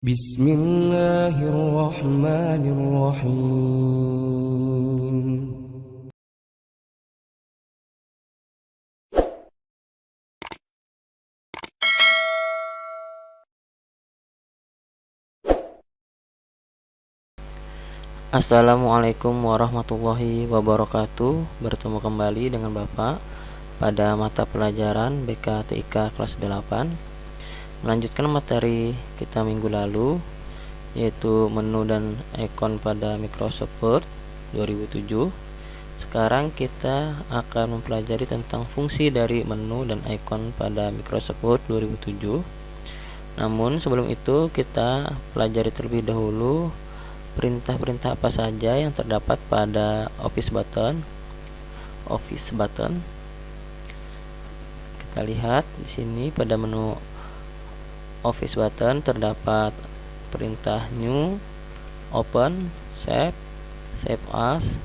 Bismillahirrahmanirrahim. Assalamualaikum warahmatullahi wabarakatuh. Bertemu kembali dengan Bapak pada mata pelajaran BK TIK kelas 8. Melanjutkan materi kita minggu lalu, yaitu menu dan ikon pada Microsoft Word 2007. Sekarang kita akan mempelajari tentang fungsi dari menu dan ikon pada Microsoft Word 2007. Namun sebelum itu kita pelajari terlebih dahulu perintah-perintah apa saja yang terdapat pada Office button. Kita lihat di sini pada menu Office button terdapat perintah New, Open, Save, Save As,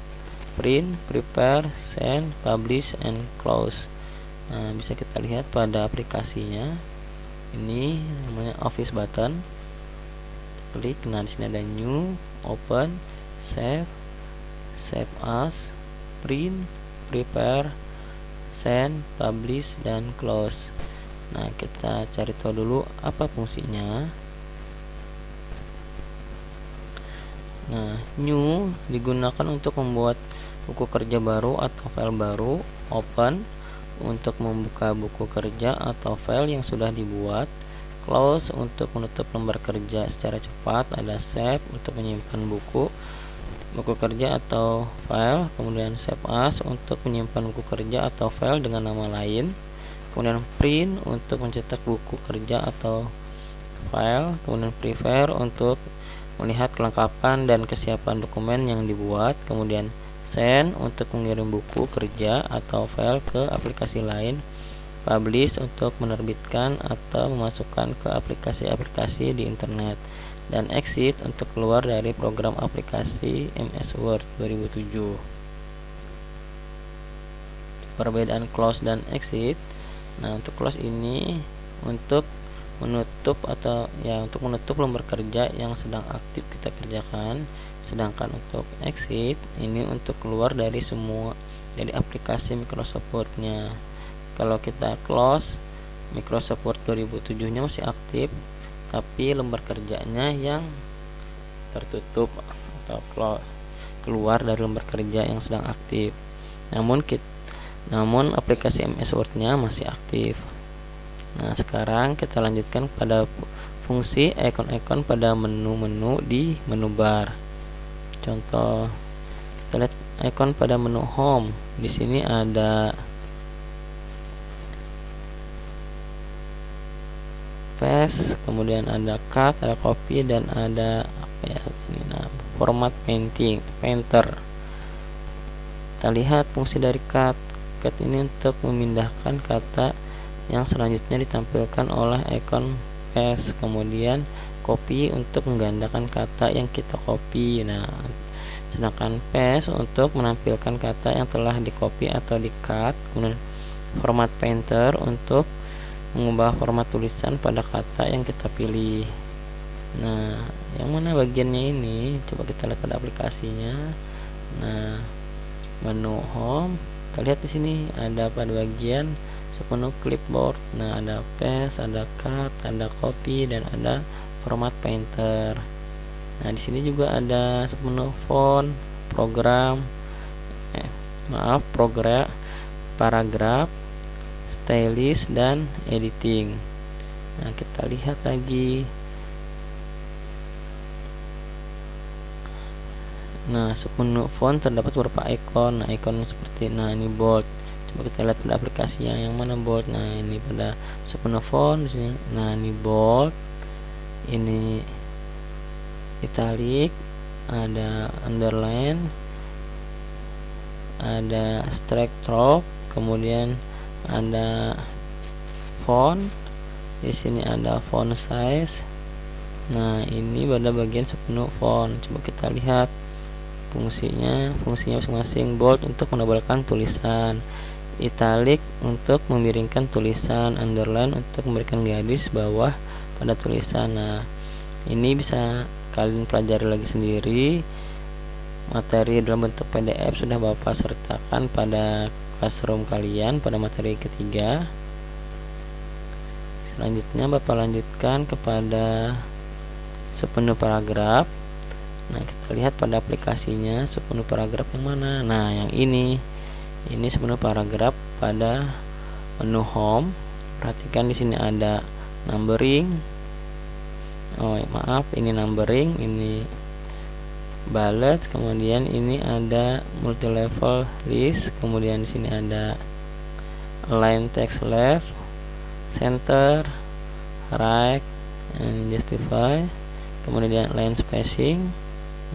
Print, Prepare, Send, Publish, and Close. Nah, bisa kita lihat pada aplikasinya. Ini namanya Office button. Klik, nah di sini ada New, Open, Save, Save As, Print, Prepare, Send, Publish, dan Close. Nah, kita cari tahu dulu apa fungsinya. Nah, New digunakan untuk membuat buku kerja baru atau file baru. Open untuk membuka buku kerja atau file yang sudah dibuat. Close untuk menutup lembar kerja secara cepat. Ada Save untuk menyimpan buku kerja atau file. Kemudian Save As untuk menyimpan buku kerja atau file dengan nama lain. Kemudian Print untuk mencetak buku kerja atau file. Kemudian Prepare untuk melihat kelengkapan dan kesiapan dokumen yang dibuat. Kemudian Send untuk mengirim buku kerja atau file ke aplikasi lain. Publish untuk menerbitkan atau memasukkan ke aplikasi-aplikasi di internet. Dan Exit untuk keluar dari program aplikasi MS Word 2007. Perbedaan Close dan Exit. Nah, untuk Close ini untuk menutup untuk menutup lembar kerja yang sedang aktif kita kerjakan. Sedangkan untuk Exit ini untuk keluar dari aplikasi Microsoft Word-nya. Kalau kita close, Microsoft Word 2007 nya masih aktif, tapi lembar kerjanya yang tertutup atau keluar dari lembar kerja yang sedang aktif. Namun aplikasi MS Word nya masih aktif. Nah, sekarang kita lanjutkan pada fungsi ikon-ikon pada menu-menu di menu bar. Contoh, kita lihat ikon pada menu Home. Di sini ada paste, kemudian ada cut, ada copy, dan ada format painter. Kita lihat fungsi dari cut. Cut ini untuk memindahkan kata yang selanjutnya ditampilkan oleh ikon paste. Kemudian copy untuk menggandakan kata yang kita copy. Nah, sedangkan paste untuk menampilkan kata yang telah di copy atau di cut. Kemudian format painter untuk mengubah format tulisan pada kata yang kita pilih. Nah, yang mana bagiannya ini? Coba kita lihat pada aplikasinya. Nah, menu Home, kita lihat di sini ada pada bagian submenu clipboard. Nah, ada paste, ada cut, ada copy, dan ada format painter. Nah, di sini juga ada submenu font, paragraf, stylist, dan editing. Nah, kita lihat lagi. Nah, submenu font terdapat beberapa ikon. Nah, ikon seperti ini bold. Coba kita lihat pada aplikasinya yang mana bold. Nah, ini pada submenu font di sini. Nah, ini bold. Ini italic, ada underline, ada strike, kemudian ada font. Di sini ada font size. Nah, ini pada bagian submenu font. Coba kita lihat fungsinya masing-masing. Bold untuk menebalkan tulisan, italic untuk memiringkan tulisan, underline untuk memberikan garis bawah pada tulisan. Nah, Ini bisa kalian pelajari lagi sendiri. Materi dalam bentuk PDF sudah Bapak sertakan pada classroom kalian pada materi ketiga. Selanjutnya Bapak lanjutkan kepada submenu paragraf. Nah, kita lihat pada aplikasinya submenu paragraf yang mana. Nah, yang ini submenu paragraf pada menu home. Perhatikan di sini ada numbering. Ini numbering, ini bullet, kemudian ini ada multi level list, kemudian di sini ada align text left, center, right, and justify, kemudian line spacing,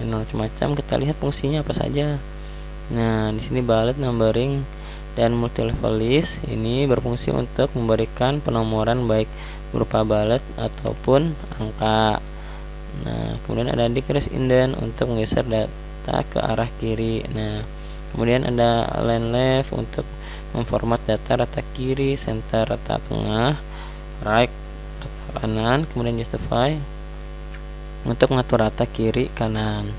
dan macam-macam. Kita lihat fungsinya apa saja. Nah, di sini bullet, numbering, dan multi level list ini berfungsi untuk memberikan penomoran baik berupa bullet ataupun angka. Nah, kemudian ada decrease indent untuk menggeser data ke arah kiri. Nah, kemudian ada align left untuk memformat data rata kiri, center rata tengah, right rata kanan, kemudian justify untuk mengatur rata kiri kanan,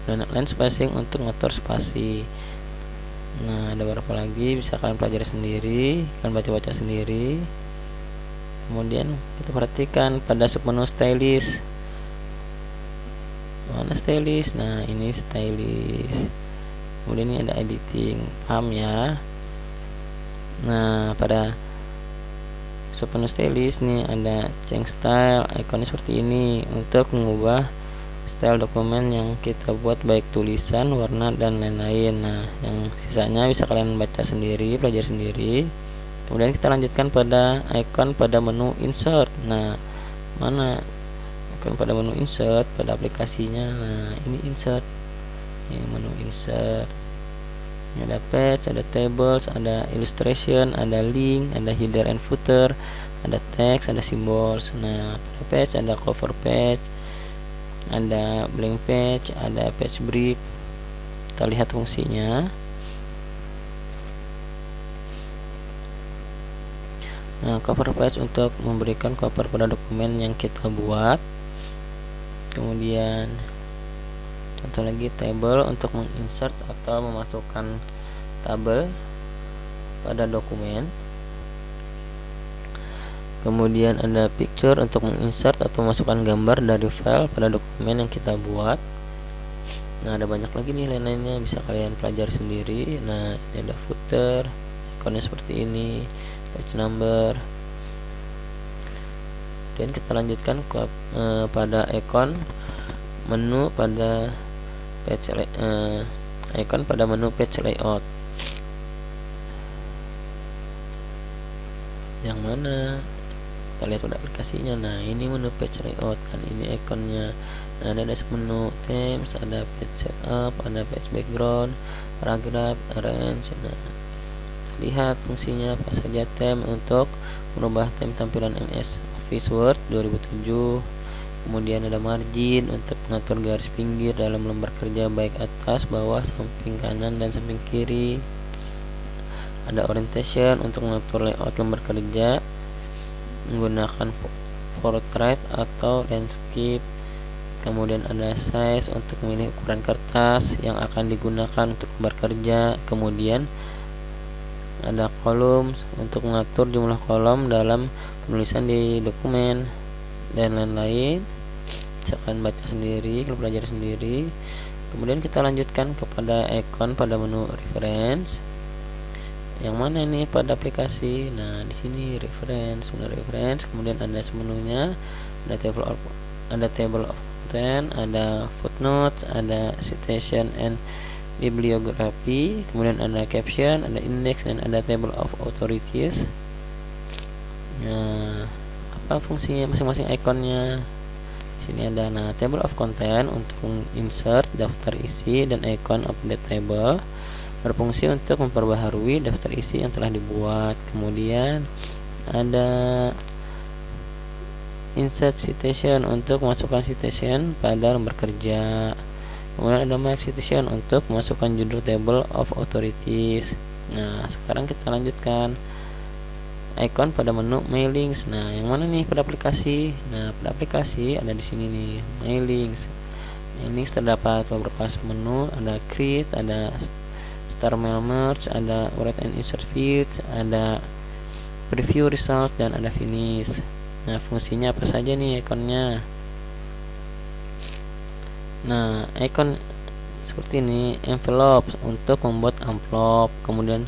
dan line spacing untuk mengatur spasi. Nah, ada beberapa lagi bisa kalian pelajari sendiri, kalian baca-baca sendiri. Kemudian kita perhatikan pada submenu stylist. Mana stylist? Nah, ini stylist. Kemudian ini ada editing, paham ya? Nah, pada submenu stylist nih ada change style, ikonnya seperti ini untuk mengubah style dokumen yang kita buat baik tulisan, warna, dan lain-lain. Nah, yang sisanya bisa kalian baca sendiri, pelajari sendiri. Kemudian kita lanjutkan pada icon pada menu insert. Nah, mana icon pada menu insert pada aplikasinya? Nah, ini insert. Ini menu insert. Ini ada page, ada tables, ada illustration, ada link, ada header and footer, ada text, ada symbols. Nah, pada page ada cover page, ada blank page, ada page brief. Kita lihat fungsinya. Nah, cover page untuk memberikan cover pada dokumen yang kita buat. Kemudian contoh lagi table untuk menginsert atau memasukkan tabel pada dokumen. Kemudian ada picture untuk menginsert atau memasukkan gambar dari file pada dokumen yang kita buat. Nah, ada banyak lagi nih lain-lainnya, bisa kalian pelajari sendiri. Nah, ini ada footer, ikonnya seperti ini, page number. Dan kita lanjutkan ke pada icon menu pada page icon pada menu page layout. Yang mana? Kita lihat pada aplikasinya. Nah, ini menu page layout kan, ini ikonnya. Nah, ada menu themes, ada page setup, ada page background, paragraph, arrange. Nah, lihat fungsinya apa saja. Theme untuk merubah theme tampilan MS Office Word 2007. Kemudian ada margin untuk mengatur garis pinggir dalam lembar kerja baik atas, bawah, samping kanan, dan samping kiri. Ada orientation untuk mengatur layout lembar kerja menggunakan portrait atau landscape. Kemudian ada size untuk memilih ukuran kertas yang akan digunakan untuk lembar kerja. Kemudian ada kolom untuk mengatur jumlah kolom dalam penulisan di dokumen, dan lain-lain. Bisa kalian baca sendiri, kalian pelajari sendiri. Kemudian kita lanjutkan kepada icon pada menu reference. Yang mana ini pada aplikasi? Nah, di sini reference, kemudian ada menunya, ada table of content, ada footnotes, ada citation and bibliography, kemudian ada caption, ada index, dan ada table of authorities. Nah, apa fungsinya masing-masing ikonnya? Di sini ada table of content untuk insert daftar isi dan icon update table, berfungsi untuk memperbaharui daftar isi yang telah dibuat. Kemudian ada insert citation untuk memasukkan citation pada lembar kerja. Kemudian ada mark citation untuk memasukkan judul table of authorities. Nah, sekarang kita lanjutkan icon pada menu mailings. Nah, yang mana nih pada aplikasi? Nah, pada aplikasi ada di sini nih, mailings. Mailings terdapat beberapa menu, ada create, ada start mail merge, ada write and insert feed, ada preview result, dan ada finish. Nah, fungsinya apa saja nih ikonnya? Nah, icon seperti ini, envelope untuk membuat amplop, kemudian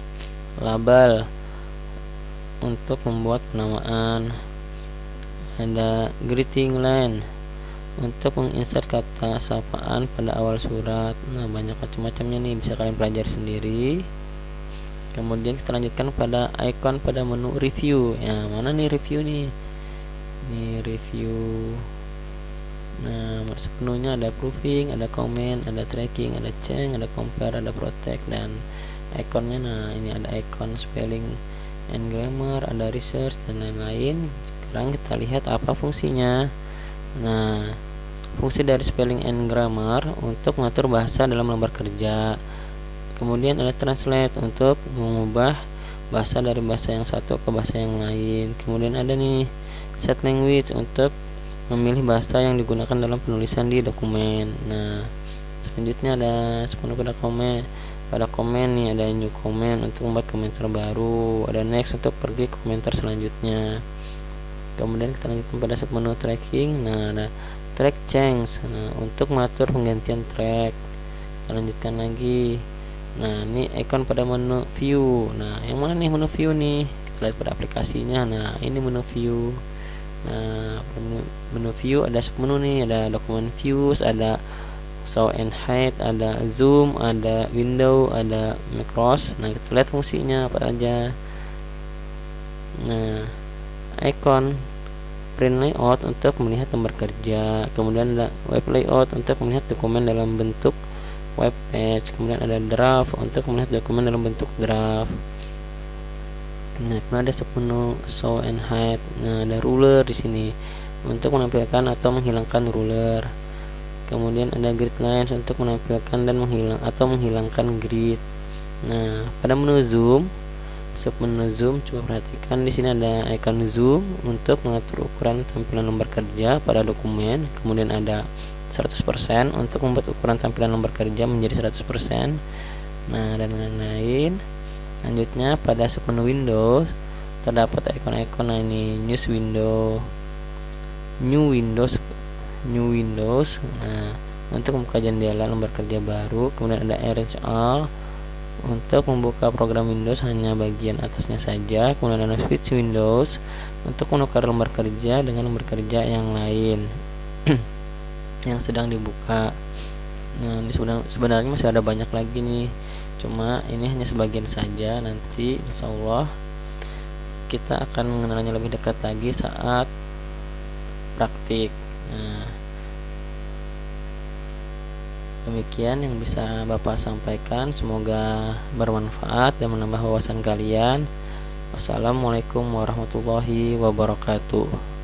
label untuk membuat penamaan, ada greeting line untuk menginsert kata sapaan pada awal surat. Nah, banyak macam-macamnya nih, bisa kalian pelajari sendiri. Kemudian kita lanjutkan pada icon pada menu review. Ya, mana nih review nih? Ini review. Nah, sepenuhnya ada proofing, ada comment, ada tracking, ada change, ada compare, ada protect, dan ikonnya. Nah, ini ada icon spelling and grammar, ada research, dan lain-lain. Sekarang kita lihat apa fungsinya. Nah, fungsi dari spelling and grammar untuk mengatur bahasa dalam lembar kerja. Kemudian ada translate untuk mengubah bahasa dari bahasa yang satu ke bahasa yang lain. Kemudian ada nih set language untuk memilih bahasa yang digunakan dalam penulisan di dokumen. Nah, selanjutnya ada sepenuh pada komen. Pada komen nih ada new comment untuk membuat komentar baru. Ada next untuk pergi ke komentar selanjutnya. Kemudian kita lanjutkan pada menu tracking. Nah, ada track change, nah, untuk mengatur penggantian track. Kita lanjutkan lagi. Nah, ini icon pada menu view. Nah, yang mana nih menu view nih? Kita lihat pada aplikasinya. Nah, ini menu view. Nah, menu view ada submenu nih, ada dokumen views, ada show and hide, ada zoom, ada window, ada macros. Nah, kita lihat fungsinya apa aja. Nah, icon print layout untuk melihat lembar kerja. Kemudian ada web layout untuk melihat dokumen dalam bentuk web page. Kemudian ada draft untuk melihat dokumen dalam bentuk draft. Nah, kemudian ada submenu show and hide. Nah, ada ruler di sini untuk menampilkan atau menghilangkan ruler. Kemudian ada grid lines untuk menampilkan dan menghilangkan grid. Nah, pada menu zoom, submenu zoom, coba perhatikan di sini ada icon zoom untuk mengatur ukuran tampilan lembar kerja pada dokumen. Kemudian ada 100% untuk membuat ukuran tampilan lembar kerja menjadi 100%. Nah, dan lain-lain. Lanjutnya pada submenu Windows terdapat ikon-ikon. Nah, ini news window, new windows. Nah, untuk membuka jendela lembar kerja baru. Kemudian ada arrange all untuk membuka program Windows hanya bagian atasnya saja. Kemudian ada switch Windows untuk menukar lembar kerja dengan lembar kerja yang lain yang sedang dibuka. Nah, ini sebenarnya masih ada banyak lagi nih, cuma ini hanya sebagian saja. Nanti insyaallah kita akan mengenalnya lebih dekat lagi saat praktik. Nah, demikian yang bisa Bapak sampaikan, semoga bermanfaat dan menambah wawasan kalian. Wassalamualaikum warahmatullahi wabarakatuh.